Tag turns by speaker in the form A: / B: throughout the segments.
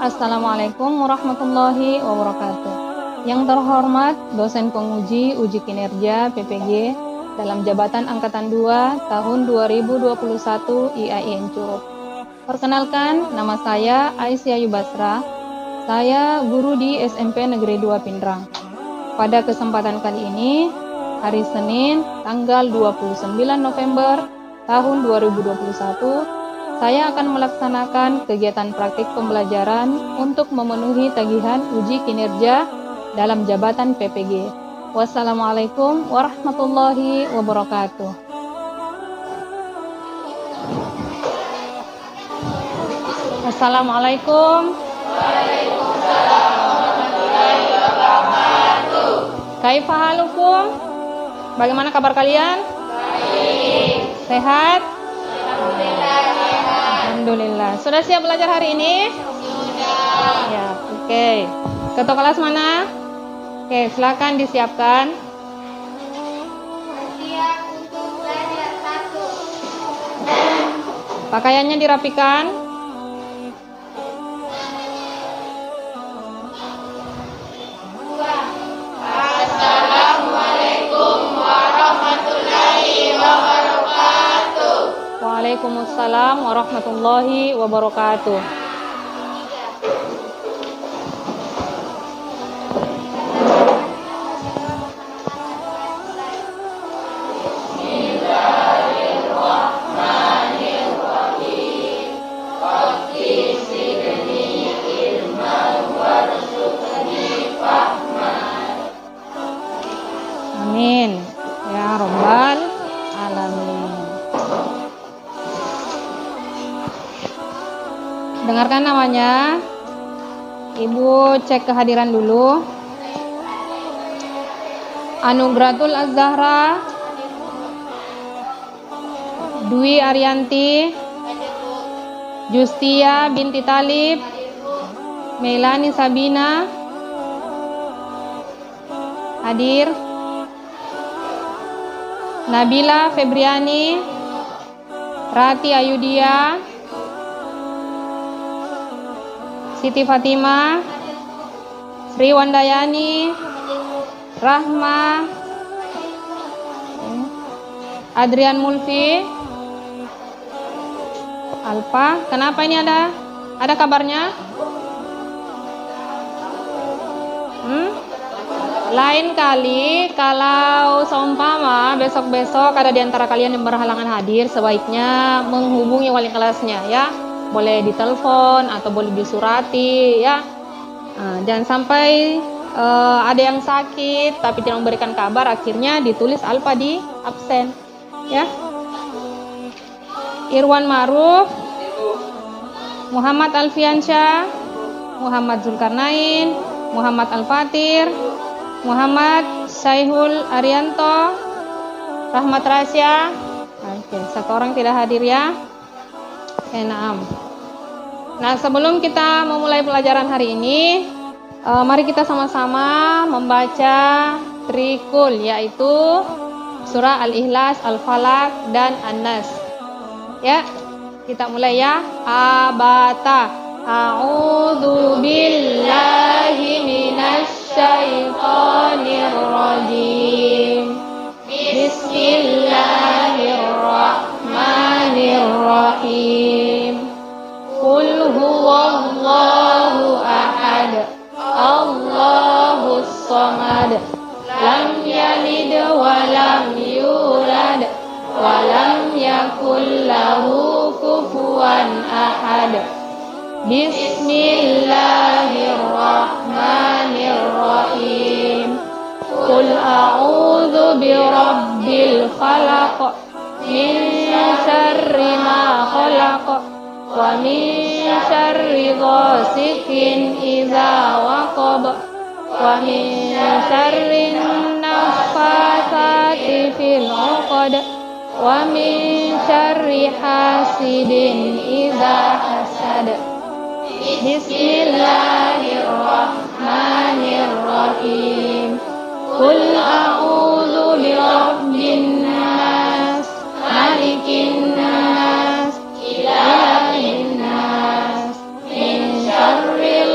A: Assalamualaikum warahmatullahi wabarakatuh. Yang terhormat dosen penguji uji kinerja PPG dalam jabatan angkatan 2 tahun 2021 IAIN Curug. Perkenalkan, nama saya Aisyah Yubasra. Saya guru di SMP Negeri 2 Pindrang. Pada kesempatan kali ini, hari Senin tanggal 29 November tahun 2021, saya akan melaksanakan kegiatan praktik pembelajaran untuk memenuhi tagihan uji kinerja dalam jabatan PPG. Wassalamualaikum warahmatullahi wabarakatuh. Assalamualaikum.
B: Waalaikumsalam warahmatullahi wabarakatuh.
A: Kaifa halukum? Bagaimana kabar kalian?
B: Baik.
A: Sehat?
B: Alhamdulillah sehat.
A: Alhamdulillah. Sudah siap belajar hari ini?
B: Sudah.
A: Ya, oke. Ketua kelas mana? Oke, silakan disiapkan.
B: Siap untuk belajar 1.
A: Pakaiannya dirapikan.
B: Assalamualaikum warahmatullahi wabarakatuh.
A: Waalaikumsalam warahmatullahi wabarakatuh. Amin ya rabbal alamin. Dengarkan namanya. Ibu cek kehadiran dulu. Anugratul Az-Zahra, Dwi Arianti, Justia binti Talib, Melani Sabina, hadir. Nabila Febriani, Rati Ayudia, Siti Fatima, Sri Wandayani, Rahma, Adrian Mulfi, Alfa. Kenapa ini ada kabarnya? Lain kali kalau seumpama besok-besok ada di antara kalian yang berhalangan hadir, sebaiknya menghubungi wali kelasnya ya. Boleh ditelepon atau boleh disurati ya. Jangan sampai ada yang sakit tapi tidak memberikan kabar, akhirnya ditulis alfa di absen ya. Irwan Ma'ruf, Muhammad Alfiansyah, Muhammad Zulkarnain, Muhammad Al-Fatir, Muhammad Syaihul Arianto, Rahmat Rasya. Oke, satu orang tidak hadir ya. Naam. Nah, sebelum kita memulai pelajaran hari ini, mari kita sama-sama membaca trikul, yaitu surah Al-Ikhlas, Al-Falaq, dan An-Nas. Ya, kita mulai ya. Abata. A'udzu billahi minasy syaitonir rajim. Bismillahirrahmanirrahim. Qul huwallahu ahad. Allahus samad. Lam yalid wa lam yulad wa lam yakul lahu kufuwan ahad. Bismillahirrahmanirrahim. Qul a'udzu birabbil falaq min syarri ma khalaq wa min syarri ghasikin idza waqab wa min syarri naffatsati fil 'uqad wa min syarri hasidin idza hasad. Bismillahirrahmanirrahim. Qul a'udzu birabbin nas, malikin nas, ilahin nas, min syarril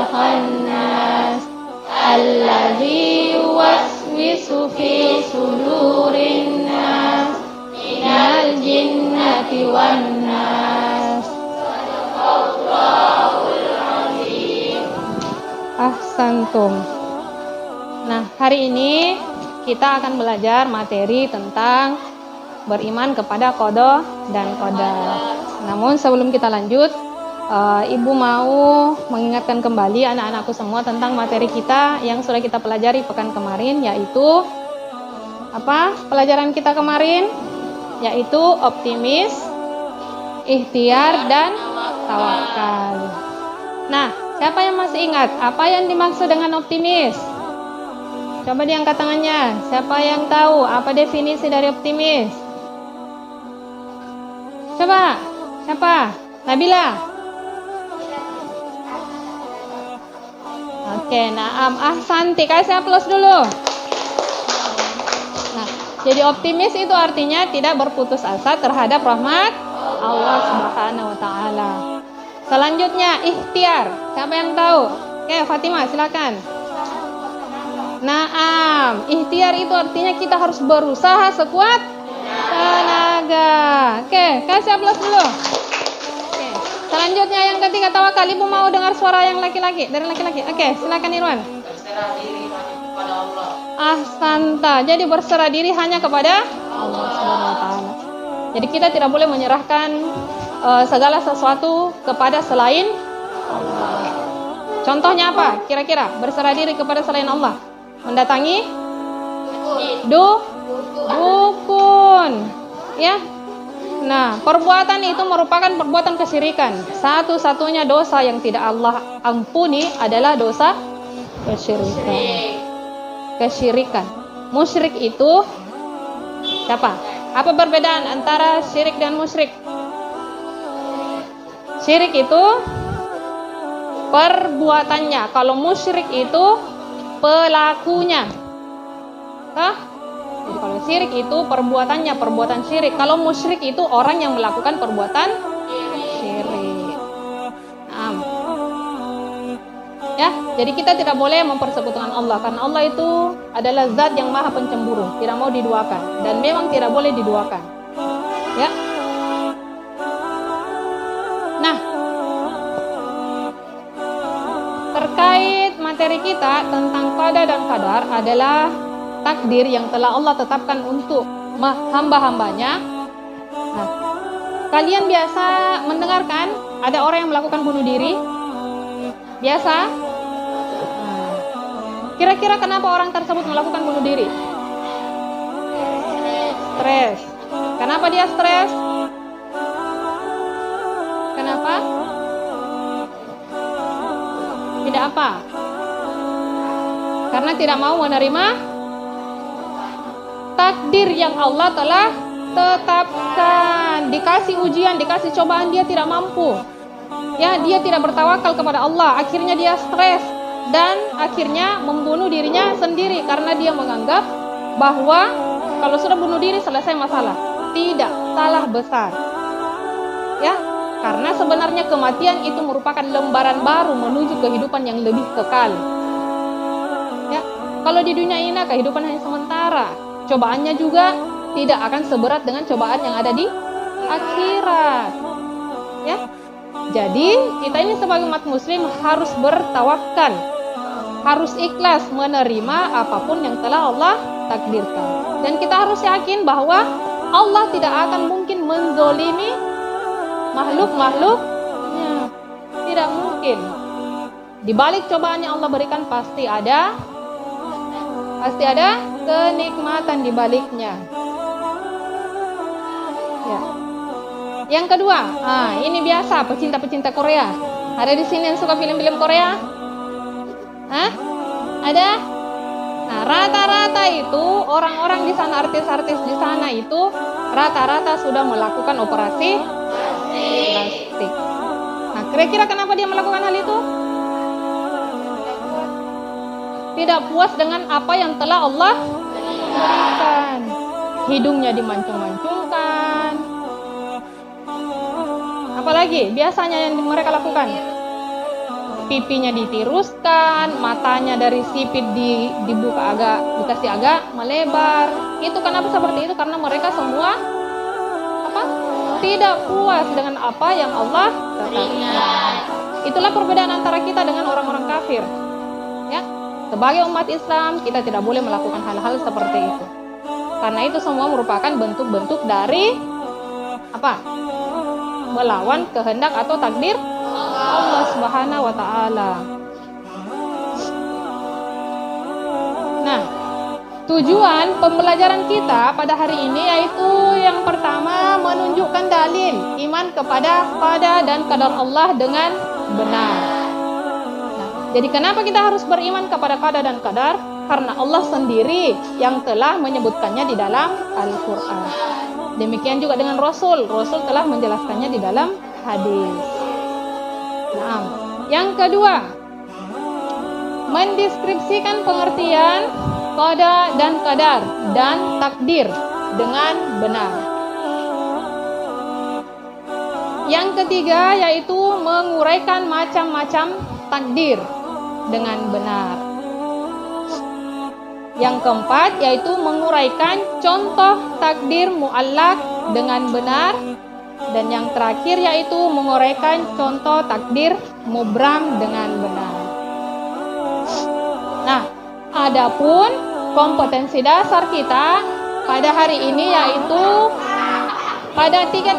A: khannas alladzi yuwaswisu fi sudurin nas minal jinnati wan nas. Ahsantum. Nah, hari ini kita akan belajar materi tentang beriman kepada qada dan qadar. Namun sebelum kita lanjut, Ibu mau mengingatkan kembali anak-anakku semua tentang materi kita yang sudah kita pelajari pekan kemarin, yaitu apa? Pelajaran kita kemarin yaitu optimis, ikhtiar dan tawakal. Nah, siapa yang masih ingat apa yang dimaksud dengan optimis? Coba diangkat tangannya. Siapa yang tahu apa definisi dari optimis? Coba. Siapa? Nabila. Oke, Naam. Ahsanti. Kasih aplaus dulu. Nah, jadi optimis itu artinya tidak berputus asa terhadap rahmat Allah Subhanahu wa taala. Selanjutnya, ikhtiar. Siapa yang tahu? Oke, Fatimah, silakan. Naam, ikhtiar itu artinya kita harus berusaha sekuat tenaga. Oke, kasih aplaus dulu. Oke, selanjutnya yang ketiga, tawakal. Ibu mau dengar suara yang laki-laki, dari laki-laki. Oke, silakan Irwan.
B: Berserah diri hanya kepada Allah.
A: Ahsanta. Jadi berserah diri hanya kepada Allah Subhanahu wa taala. Jadi kita tidak boleh menyerahkan segala sesuatu kepada selain Allah. Contohnya apa? Kira-kira berserah diri kepada selain Allah. Mendatangi dukun, ya. Nah, perbuatan itu merupakan perbuatan kesyirikan. Satu-satunya dosa yang tidak Allah ampuni adalah dosa kesyirikan. Musyrik itu siapa? Apa perbedaan antara syirik dan musyrik? Syirik itu perbuatannya. Kalau musyrik itu pelakunya. Jadi kalau syirik itu perbuatannya, perbuatan syirik. Kalau musyrik itu orang yang melakukan perbuatan syirik. Ya, jadi kita tidak boleh mempersekutukan Allah karena Allah itu adalah zat yang maha pencemburu, tidak mau diduakan dan memang tidak boleh diduakan. Ya. Nah, terkait materi kita tentang qada dan qadar adalah takdir yang telah Allah tetapkan untuk hamba-hambanya. Nah, kalian biasa mendengarkan ada orang yang melakukan bunuh diri? Biasa? Nah, kira-kira kenapa orang tersebut melakukan bunuh diri? Stres. Kenapa dia stres? Kenapa? Tidak apa? Karena tidak mau menerima takdir yang Allah telah tetapkan. Dikasih ujian, dikasih cobaan, dia tidak mampu. Ya, dia tidak bertawakal kepada Allah. Akhirnya dia stres dan akhirnya membunuh dirinya sendiri karena dia menganggap bahwa kalau sudah bunuh diri selesai masalah. Tidak, salah besar. Ya, karena sebenarnya kematian itu merupakan lembaran baru menuju kehidupan yang lebih kekal. Ya, kalau di dunia ini kehidupan hanya sementara. Cobaannya juga tidak akan seberat dengan cobaan yang ada di akhirat. Ya. Jadi, kita ini sebagai umat muslim harus bertawakal. Harus ikhlas menerima apapun yang telah Allah takdirkan. Dan kita harus yakin bahwa Allah tidak akan mungkin menzolimi makhluk-makhluknya. Tidak mungkin. Di balik cobaan yang Allah berikan pasti ada kenikmatan di baliknya. Ya. Yang kedua, ini biasa pecinta-pecinta Korea. Ada di sini yang suka film-film Korea? Hah? Ada? Nah, rata-rata itu orang-orang di sana, artis-artis di sana itu rata-rata sudah melakukan operasi plastik. Nah, kira-kira kenapa dia melakukan hal itu? Tidak puas dengan apa yang telah Allah berikan. Hidungnya dimancung-mancungkan. Apalagi biasanya yang mereka lakukan? pipinya ditiruskan, matanya dari sipit dibuka dikasih agak melebar. Itu kenapa seperti itu? Karena mereka semua tidak puas dengan apa yang Allah tetapkan. Itulah perbedaan antara kita dengan orang-orang kafir. Ya, sebagai umat Islam kita tidak boleh melakukan hal-hal seperti itu. Karena itu semua merupakan bentuk-bentuk dari melawan kehendak atau takdir Allah Subhanahu wa taala. Nah, tujuan pembelajaran kita pada hari ini yaitu yang pertama menunjukkan dalil iman kepada qada dan qadar Allah dengan benar. Nah, jadi kenapa kita harus beriman kepada qada dan qadar? Karena Allah sendiri yang telah menyebutkannya di dalam Al-Quran. Demikian juga dengan Rasul telah menjelaskannya di dalam hadis. Nah, yang kedua, mendeskripsikan pengertian qada dan qadar dan takdir dengan benar. Yang ketiga yaitu menguraikan macam-macam takdir dengan benar. Yang keempat yaitu menguraikan contoh takdir mu'allaq dengan benar. Dan yang terakhir yaitu menguraikan contoh takdir mubram dengan benar. Nah, adapun kompetensi dasar kita pada hari ini yaitu pada 3.4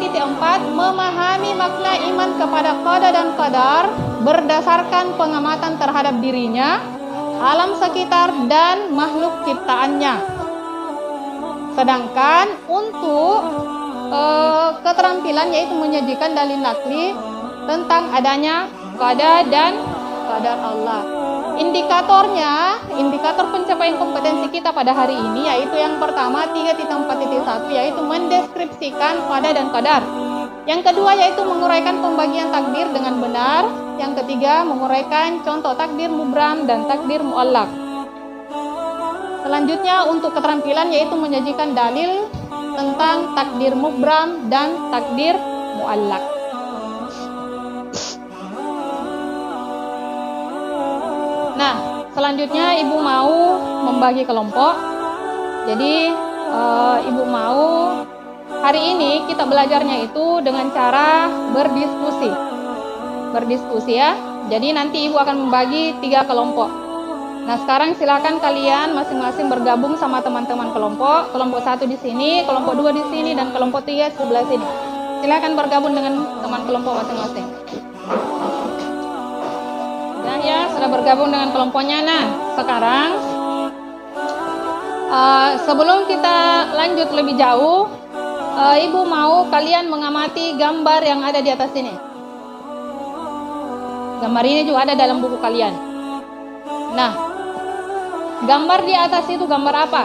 A: memahami makna iman kepada qada dan qadar berdasarkan pengamatan terhadap dirinya, alam sekitar dan makhluk ciptaannya. Sedangkan untuk keterampilan yaitu menyajikan dalil nakli tentang adanya qada dan qadar Allah. Indikator pencapaian kompetensi kita pada hari ini yaitu yang pertama 3.4.1 yaitu mendeskripsikan qada dan qadar. Yang kedua yaitu menguraikan pembagian takdir dengan benar. Yang ketiga menguraikan contoh takdir mubram dan takdir mu'allaq. Selanjutnya untuk keterampilan yaitu menyajikan dalil tentang takdir mubram dan takdir mu'allaq. Nah, selanjutnya ibu mau membagi kelompok. Jadi ibu mau hari ini kita belajarnya itu dengan cara berdiskusi ya. Jadi nanti ibu akan membagi 3 kelompok. Nah, sekarang silakan kalian masing-masing bergabung sama teman-teman kelompok. Kelompok 1 di sini, kelompok 2 di sini, dan kelompok 3 sebelah sini. Silakan bergabung dengan teman kelompok masing-masing. Ya, sudah bergabung dengan kelompoknya. Nah, sekarang sebelum kita lanjut lebih jauh, ibu mau kalian mengamati gambar yang ada di atas ini. Gambar ini juga ada dalam buku kalian. Nah, gambar di atas itu gambar apa?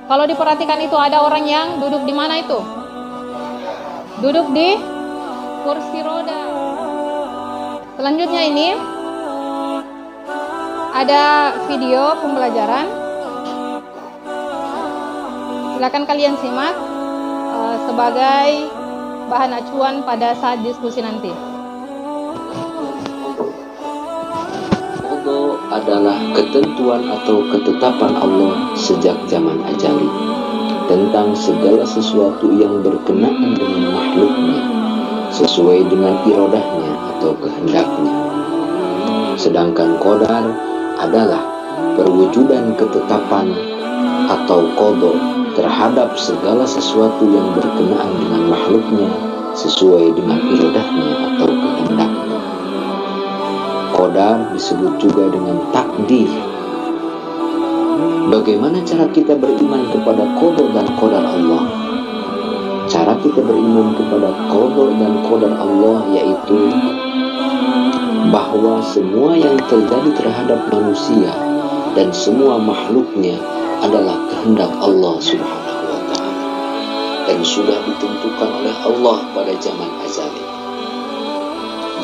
A: Kalau diperhatikan itu ada orang yang duduk di mana itu? Duduk di kursi roda. Selanjutnya ini ada video pembelajaran. Silakan kalian simak sebagai bahan acuan pada saat diskusi nanti.
C: Qada adalah ketentuan atau ketetapan Allah sejak zaman azali tentang segala sesuatu yang berkenaan dengan makhluknya sesuai dengan iradahnya atau kehendaknya. Sedangkan qadar adalah perwujudan ketetapan atau qada terhadap segala sesuatu yang berkenaan dengan makhluknya sesuai dengan iradahnya atau kehendaknya. Qadar disebut juga dengan takdir. Bagaimana cara kita beriman kepada qada dan qadar Allah? Cara kita beriman kepada qada dan qadar Allah yaitu bahwa semua yang terjadi terhadap manusia dan semua makhluknya adalah kehendak Allah Subhanahu wa ta'ala dan sudah ditentukan oleh Allah pada zaman azali.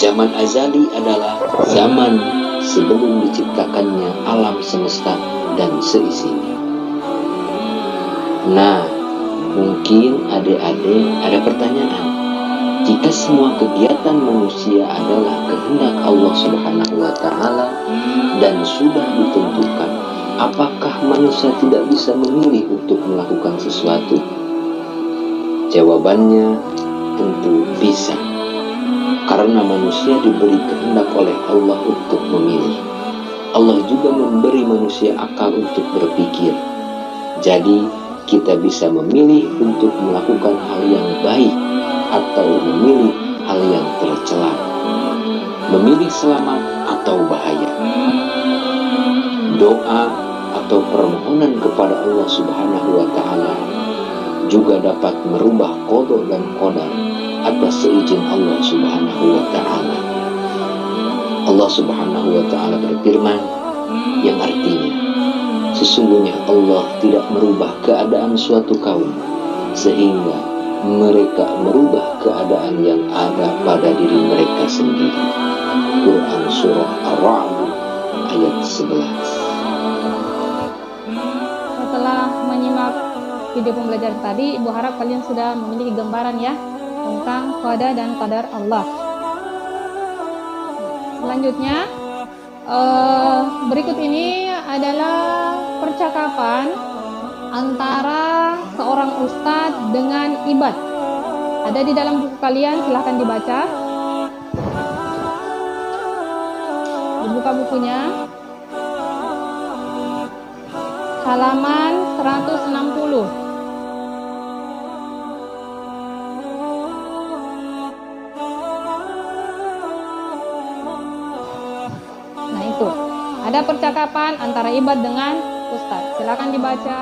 C: Zaman azali adalah zaman sebelum diciptakannya alam semesta dan seisinya. Nah, mungkin adik-adik ada pertanyaan. Jika semua kegiatan manusia adalah kehendak Allah Subhanahu wa taala dan sudah ditentukan, apakah manusia tidak bisa memilih untuk melakukan sesuatu? Jawabannya tentu bisa. Karena manusia diberi kehendak oleh Allah untuk memilih. Allah juga memberi manusia akal untuk berpikir. Jadi, kita bisa memilih untuk melakukan hal yang baik atau memilih hal yang tercela. Memilih selamat atau bahaya. Doa atau permohonan kepada Allah Subhanahu wa taala juga dapat merubah qada dan qadar atas seizin Allah Subhanahu wa taala. Allah Subhanahu wa taala berfirman yang artinya, sesungguhnya Allah tidak merubah keadaan suatu kaum sehingga mereka merubah keadaan yang ada pada diri mereka sendiri. Quran Surah Ar-Ra'd ayat 11.
A: Setelah menyimak video pembelajaran tadi, Ibu harap kalian sudah memiliki gambaran ya tentang qada dan qadar Allah. Selanjutnya, berikut ini adalah percakapan antara seorang ustadz dengan ibad. Ada di dalam buku kalian, silahkan dibaca. Dibuka bukunya. Halaman 160. Nah itu, ada percakapan antara ibad dengan ustadz. Silakan dibaca.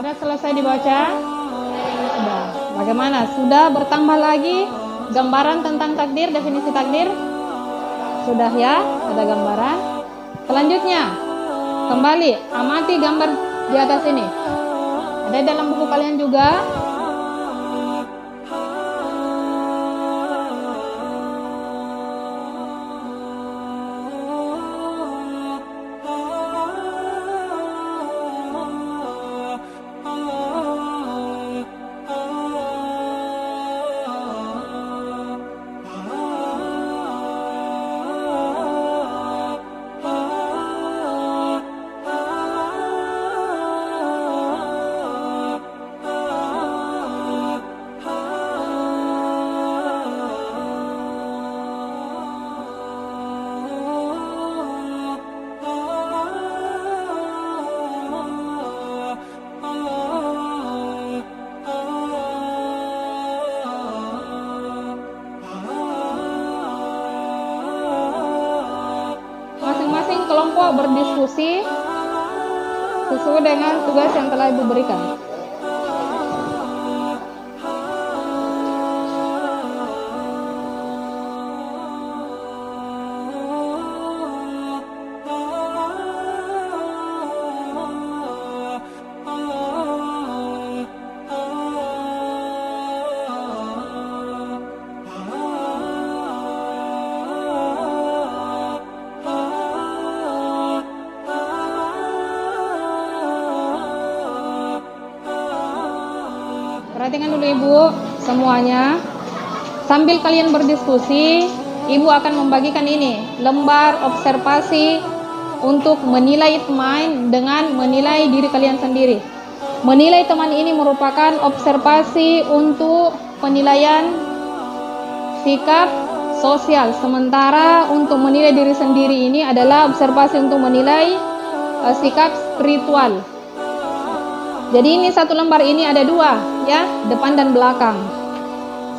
A: Sudah selesai dibaca? Sudah. Bagaimana? Sudah bertambah lagi gambaran tentang takdir, definisi takdir? Sudah ya? Ada gambaran? Selanjutnya, kembali amati gambar di atas ini. Ada dalam buku kalian juga. Masing-masing kelompok berdiskusi sesuai dengan tugas yang telah Ibu berikan. Perhatikan dulu Ibu semuanya. Sambil kalian berdiskusi, Ibu akan membagikan ini, lembar observasi untuk menilai teman dengan menilai diri kalian sendiri. Menilai teman ini merupakan observasi untuk penilaian sikap sosial. Sementara untuk menilai diri sendiri ini adalah observasi untuk menilai sikap spiritual. Jadi ini satu lembar ini ada dua ya, depan dan belakang.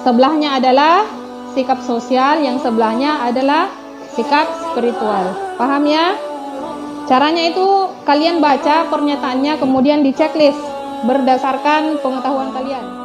A: Sebelahnya adalah sikap sosial, yang sebelahnya adalah sikap spiritual. Paham ya? Caranya itu kalian baca pernyataannya kemudian di checklist berdasarkan pengetahuan kalian.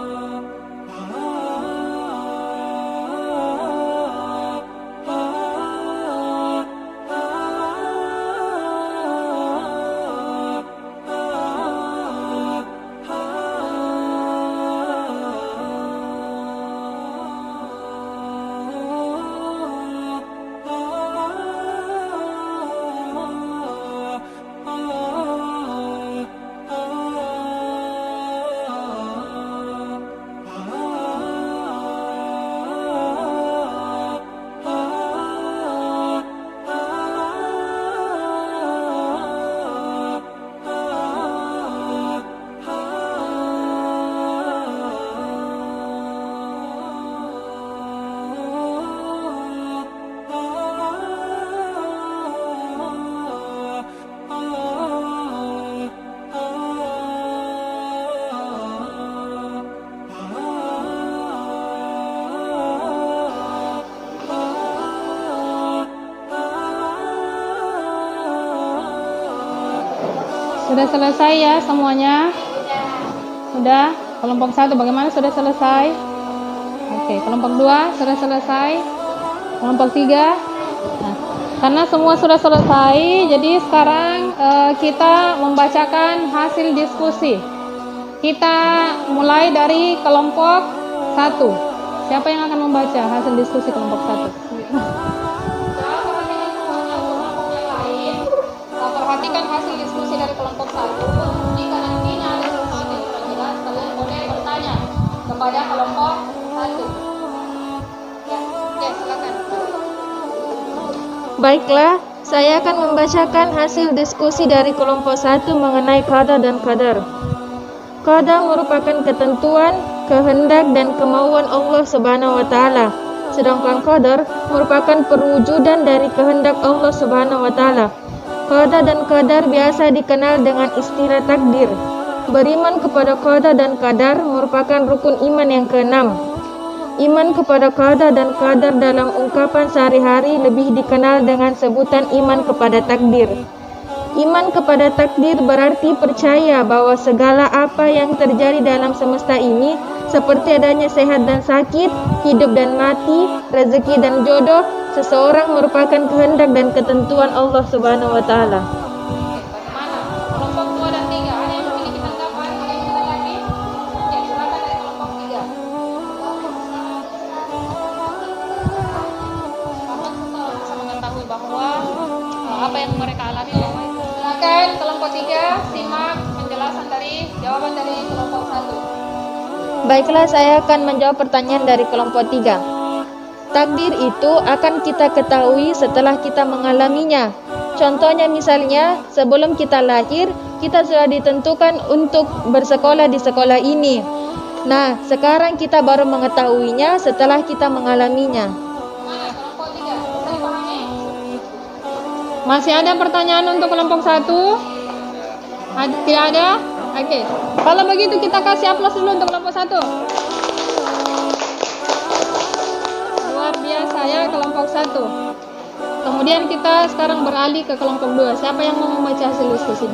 A: Sudah selesai ya semuanya? Sudah? Kelompok 1 bagaimana, sudah selesai? Oke, kelompok 2 sudah selesai? Kelompok 3? Nah, karena semua sudah selesai, jadi sekarang kita membacakan hasil diskusi. Kita mulai dari kelompok 1. Siapa yang akan membaca hasil diskusi kelompok 1? Perhatikan hasil diskusi dari kelompok 1. Jika nantinya ada sesuatu yang tidak jelas, kalian boleh bertanya kepada kelompok 1. Ya, oke, silakan.
D: Baiklah, saya akan membacakan hasil diskusi dari kelompok 1 mengenai qada dan qadar. Qada merupakan ketentuan, kehendak dan kemauan Allah Subhanahu wa taala. Sedangkan qadar merupakan perwujudan dari kehendak Allah Subhanahu wa taala. Qada dan qadar biasa dikenal dengan istilah takdir. Beriman kepada qada dan qadar merupakan rukun iman yang keenam. Iman kepada qada dan qadar dalam ungkapan sehari-hari lebih dikenal dengan sebutan iman kepada takdir. Iman kepada takdir berarti percaya bahwa segala apa yang terjadi dalam semesta ini, seperti adanya sehat dan sakit, hidup dan mati, rezeki dan jodoh, seseorang merupakan kehendak dan ketentuan Allah Subhanahu wa taala.
A: Bagaimana? Kelompok 2 dan 3 ada yang memiliki tanggapan? Ada yang tidak yakin? Oke, silakan dari kelompok 3. Bahwa seseorang bisa mengetahui bahwa apa yang mereka alami bahwa itu. Silakan kelompok 3 simak penjelasan dari jawaban dari kelompok 1.
D: Baiklah, saya akan menjawab pertanyaan dari kelompok 3. Takdir itu akan kita ketahui setelah kita mengalaminya. Contohnya misalnya, sebelum kita lahir, kita sudah ditentukan untuk bersekolah di sekolah ini. Nah, sekarang kita baru mengetahuinya setelah kita mengalaminya.
A: Mana kelompok 3? Bisa dipahami? Masih ada pertanyaan untuk kelompok 1? Tidak ada? Oke. Kalau begitu kita kasih aplaus dulu untuk kelompok 1. Luar biasa ya kelompok 1. Kemudian kita sekarang beralih ke kelompok 2. Siapa yang mau membaca hasil diskusi?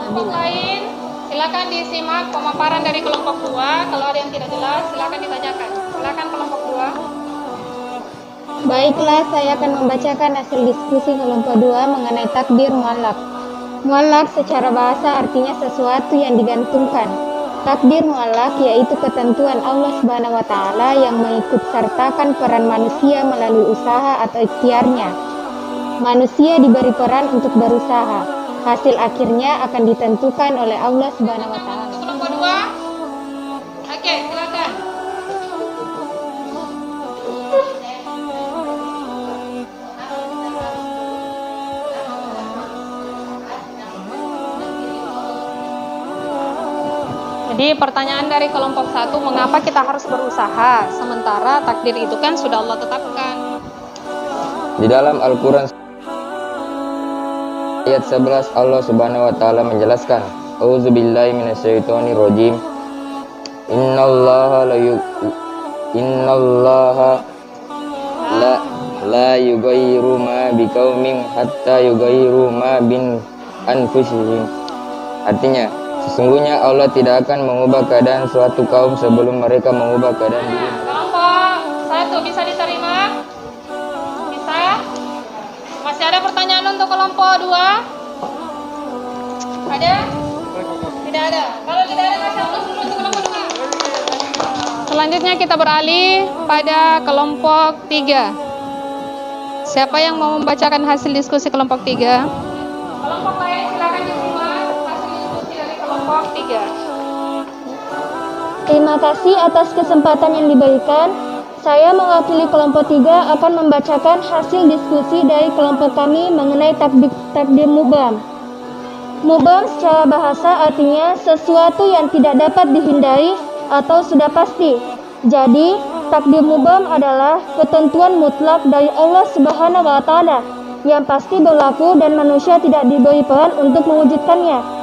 A: Kelompok lain, silakan disimak pemaparan dari kelompok 2. Kalau ada yang tidak jelas, silakan ditanyakan. Silakan kelompok 2.
E: Baiklah, saya akan membacakan hasil diskusi kelompok 2 mengenai takdir muallak. Muallak secara bahasa artinya sesuatu yang digantungkan. Takdir muallak yaitu ketentuan Allah Subhanahu wa taala yang mengikut sertakan peran manusia melalui usaha atau ikhtiarnya. Manusia diberi peran untuk berusaha. Hasil akhirnya akan ditentukan oleh Allah Subhanahu wa taala.
A: Kelompok 2. Oke, silakan. Jadi pertanyaan dari kelompok 1, mengapa kita harus berusaha sementara takdir itu kan sudah Allah tetapkan?
F: Di dalam Al-Quran ayat 11 Allah Subhanahu wa taala menjelaskan, A'udzubillahi minasyaitonirrajim. Innallaha la yughayyiru ma biqaumin hatta yughayyiru ma bin anfusihim. Artinya, sesungguhnya Allah tidak akan mengubah keadaan suatu kaum sebelum mereka mengubah keadaan diri.
A: Kelompok 1 bisa diterima? Bisa? Masih ada pertanyaan untuk kelompok 2? Ada? Tidak ada. Kalau tidak ada, kasih aplaus dulu untuk kelompok 2. Selanjutnya kita beralih pada kelompok 3. Siapa yang mau membacakan hasil diskusi kelompok 3? Kelompok lain silakan disimak hasil diskusi dari kelompok 3.
E: Terima kasih atas kesempatan yang diberikan. Saya mewakili kelompok 3 akan membacakan hasil diskusi dari kelompok kami mengenai takdir mubham. Mubham secara bahasa artinya sesuatu yang tidak dapat dihindari atau sudah pasti. Jadi, takdir mubham adalah ketentuan mutlak dari Allah Subhanahu wa taala yang pasti berlaku dan manusia tidak diberi peran untuk mewujudkannya.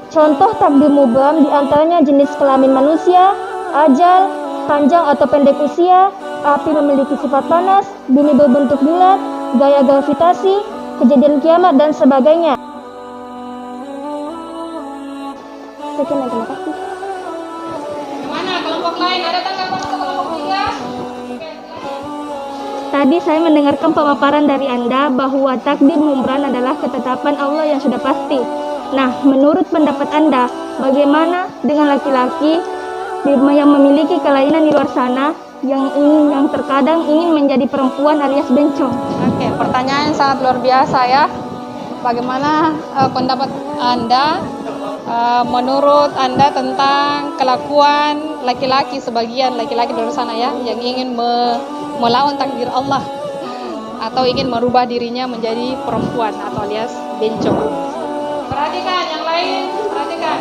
E: Contoh takdir mubham diantaranya jenis kelamin manusia, ajal, panjang atau pendek usia, api memiliki sifat panas, bumi berbentuk bulat, gaya gravitasi, kejadian kiamat dan sebagainya. Sekian dan terima kasih.
A: Gimana kelompok lain? Ada tanggapan untuk kelompok 3?
E: Tadi saya mendengarkan pemaparan dari Anda bahwa takdir mubram adalah ketetapan Allah yang sudah pasti. Nah, menurut pendapat Anda, bagaimana dengan laki-laki yang memiliki kelainan di luar sana yang terkadang ingin menjadi perempuan alias bencong?
A: Oke, pertanyaan sangat luar biasa ya. Bagaimana pendapat Anda, menurut Anda tentang kelakuan laki-laki, sebagian laki-laki di luar sana ya, yang ingin melawan takdir Allah atau ingin merubah dirinya menjadi perempuan atau alias bencong. Perhatikan yang lain, perhatikan.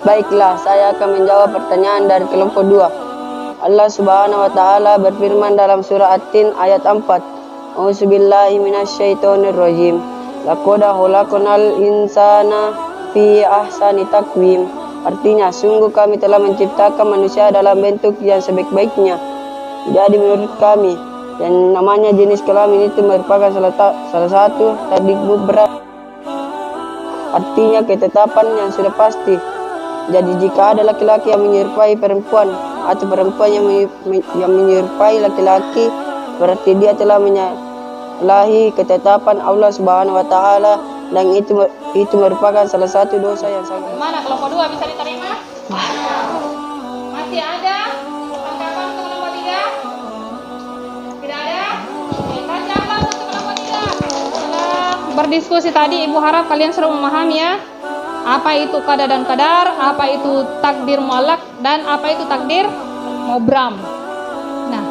G: Baiklah, saya akan menjawab pertanyaan dari kelompok 2. Allah Subhanahu wa taala berfirman dalam surah At-Tin ayat 4. A'udzubillahi minasyaitonirrajim. Laqad khalaqnal insana fi ahsani taqwim. Artinya, sungguh kami telah menciptakan manusia dalam bentuk yang sebaik-baiknya. Jadi menurut kami, yang namanya jenis kelamin itu merupakan salah satu takdir mubram. Artinya ketetapan yang sudah pasti. Jadi jika ada laki-laki yang menyerupai perempuan atau perempuan yang menyerupai laki-laki, berarti dia telah menyalahi ketetapan Allah Subhanahu wa taala, dan itu merupakan salah satu dosa yang sangat.
A: Mana kelompok 2 bisa diterima? Masih ada tanggapan untuk kelompok 3? Tidak ada? Kita siapa untuk kelompok 3? Setelah berdiskusi tadi, Ibu harap kalian sudah memahami ya, apa itu qada dan qadar, apa itu takdir muallaq, dan apa itu takdir mubram. Nah,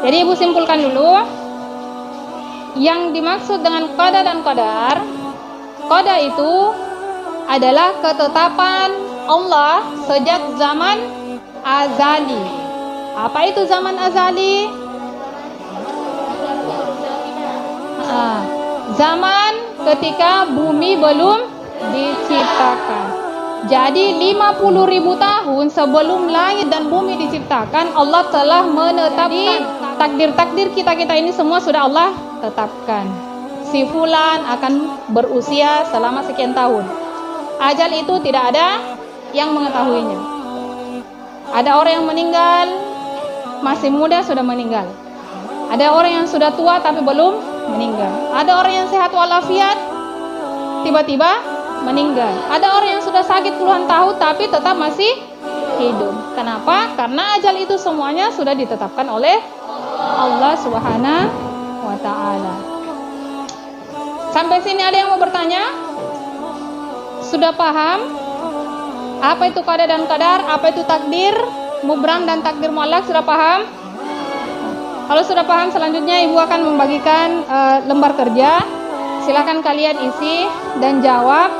A: jadi Ibu simpulkan dulu. Yang dimaksud dengan qada dan qadar, qada itu adalah ketetapan Allah sejak zaman azali. Apa itu zaman azali? Zaman ketika bumi belum diciptakan. Jadi 50.000 tahun sebelum langit dan bumi diciptakan, Allah telah menetapkan takdir-takdir kita ini semua sudah Allah tetapkan. Si fulan akan berusia selama sekian tahun. Ajal itu tidak ada yang mengetahuinya. Ada orang yang meninggal masih muda sudah meninggal. Ada orang yang sudah tua tapi belum meninggal. Ada orang yang sehat walafiat tiba-tiba meninggal. Ada orang yang sudah sakit puluhan tahun tapi tetap masih hidup. Kenapa? Karena ajal itu semuanya sudah ditetapkan oleh Allah Subhanahu wa taala. Sampai sini ada yang mau bertanya? Sudah paham apa itu qada dan qadar, apa itu takdir mubram dan takdir muallaq? Sudah paham? Kalau sudah paham, selanjutnya Ibu akan membagikan lembar kerja. Silakan kalian isi dan jawab.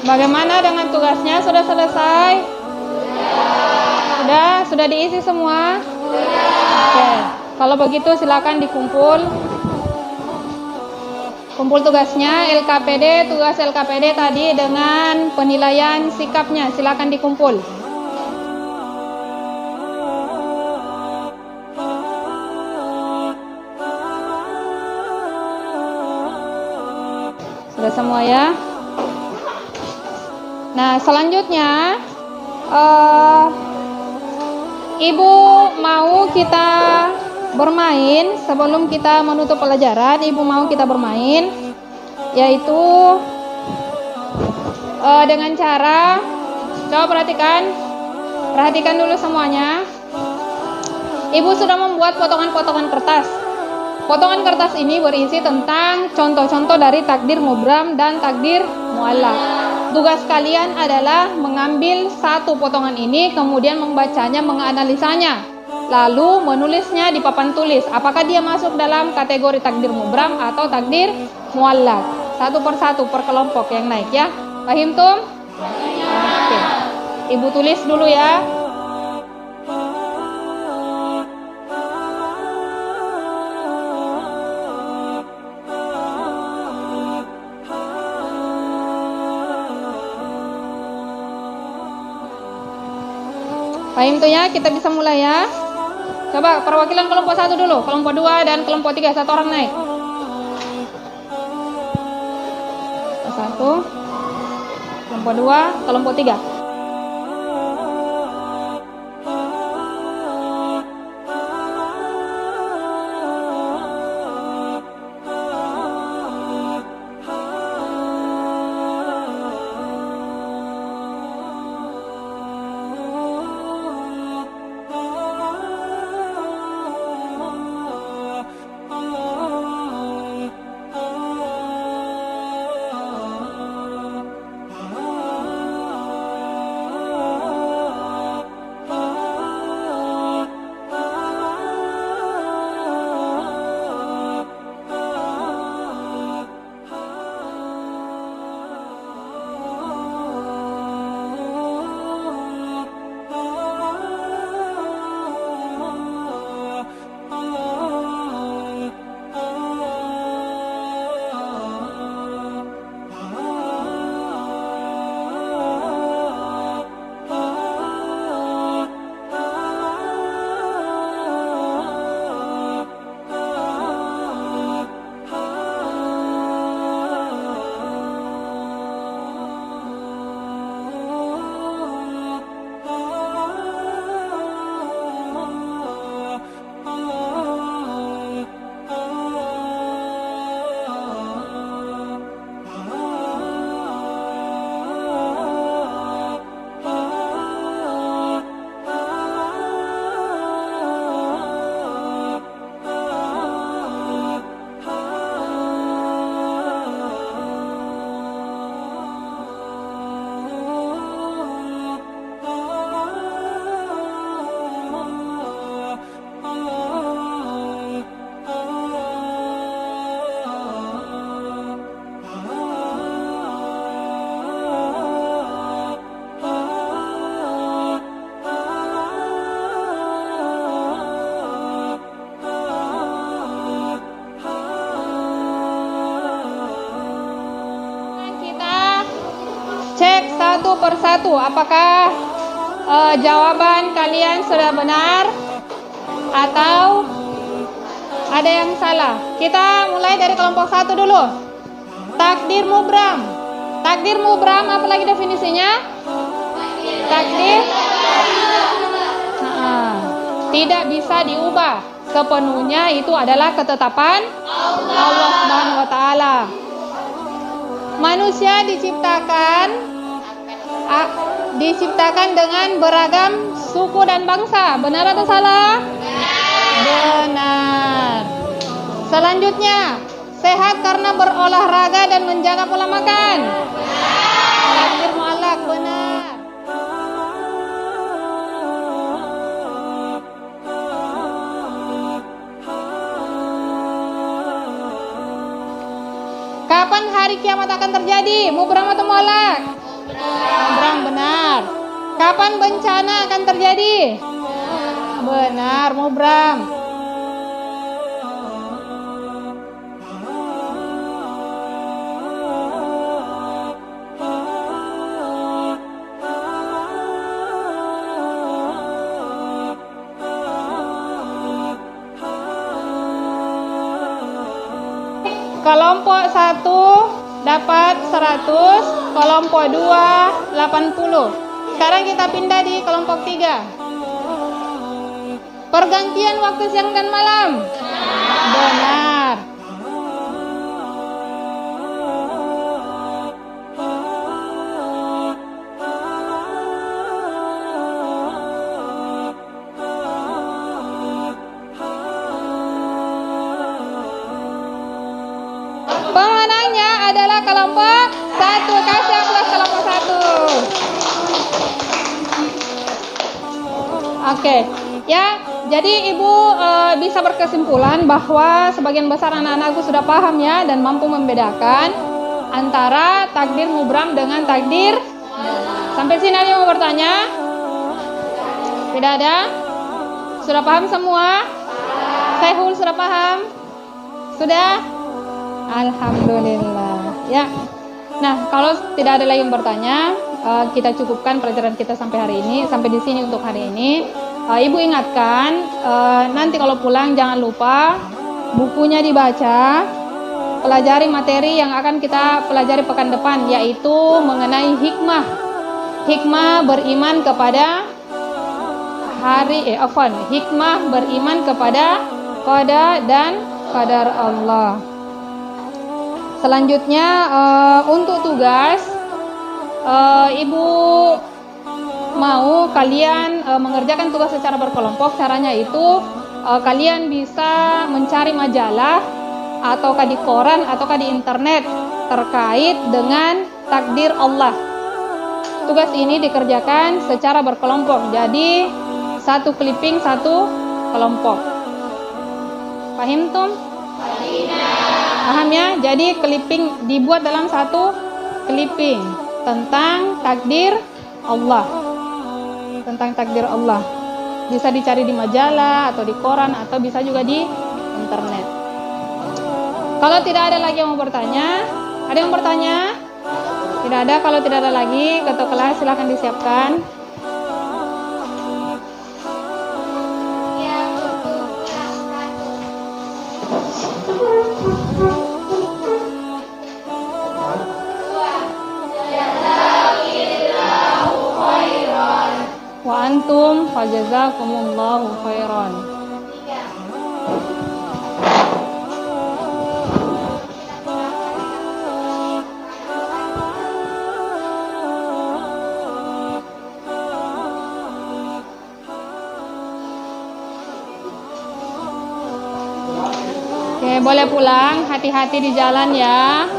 A: Bagaimana dengan tugasnya? Sudah selesai? Sudah diisi semua? Oke. Kalau begitu silakan dikumpul. Kumpul tugasnya, tugas LKPD tadi dengan penilaian sikapnya. Silakan dikumpul. Sudah semua ya? Nah, selanjutnya Ibu mau kita bermain. Sebelum kita menutup pelajaran, Ibu mau kita bermain, yaitu dengan cara, coba perhatikan dulu semuanya. Ibu sudah membuat potongan-potongan kertas. Potongan kertas ini berisi tentang contoh-contoh dari takdir mubram dan takdir muallaq. Tugas kalian adalah mengambil satu potongan ini, kemudian membacanya, menganalisanya, lalu menulisnya di papan tulis. Apakah dia masuk dalam kategori takdir mubram atau takdir muallaq? Satu persatu per kelompok yang naik ya. Paham tum? Oke. Ibu tulis dulu ya. Paham tuh ya, kita bisa mulai ya. Coba perwakilan kelompok 1 dulu, kelompok 2 dan kelompok 3, satu orang naik. Kelompok 1, kelompok 2, kelompok 3. Satu persatu, apakah jawaban kalian sudah benar atau ada yang salah? Kita mulai dari kelompok 1 dulu. Takdir mubram. Takdir mubram apa lagi definisinya? Takdir tidak bisa diubah. Sepenuhnya itu adalah ketetapan Allah Subhanahu wa taala. Manusia diciptakan dengan beragam suku dan bangsa. Benar atau salah? Benar. Selanjutnya, sehat karena berolahraga dan menjaga pola makan. Takdir muallaq, benar. Kapan hari kiamat akan terjadi? Mubram atau muallaq? Mubram, benar. Kapan bencana akan terjadi? Benar, mubram. Kelompok 1 dapat 100, kelompok 2 80. Sekarang kita pindah di kelompok 3. Pergantian waktu siang dan malam. Benar. adalah kelompok 1. Kasih aplaus kelompok 1. Oke, ya. Jadi Ibu bisa berkesimpulan bahwa sebagian besar anak-anakku sudah paham ya dan mampu membedakan antara takdir mubram dengan takdir. Sampai sini ada yang mau bertanya? Tidak ada? Sudah paham semua? Sehul sudah paham? Sudah? Alhamdulillah. Ya. Nah, kalau tidak ada lagi yang bertanya, kita cukupkan pelajaran kita sampai hari ini, sampai di sini untuk hari ini. Ibu ingatkan, nanti kalau pulang jangan lupa bukunya dibaca, pelajari materi yang akan kita pelajari pekan depan, yaitu mengenai hikmah. Hikmah beriman kepada hikmah beriman kepada qada dan qadar Allah. Selanjutnya untuk tugas, Ibu mau kalian mengerjakan tugas secara berkelompok. Caranya itu kalian bisa mencari majalah ataukah di koran ataukah di internet terkait dengan takdir Allah. Tugas ini dikerjakan secara berkelompok. Jadi satu clipping satu kelompok. Paham tum? Paham ya? Jadi clipping dibuat dalam satu clipping tentang takdir Allah. Tentang takdir Allah. Bisa dicari di majalah atau di koran atau bisa juga di internet. Kalau tidak ada lagi yang mau bertanya, ada yang bertanya? Tidak ada. Kalau tidak ada lagi, ketua kelas silakan disiapkan. Wa antum fajazakumullahu khairan. Oke, boleh pulang. Hati-hati di jalan ya.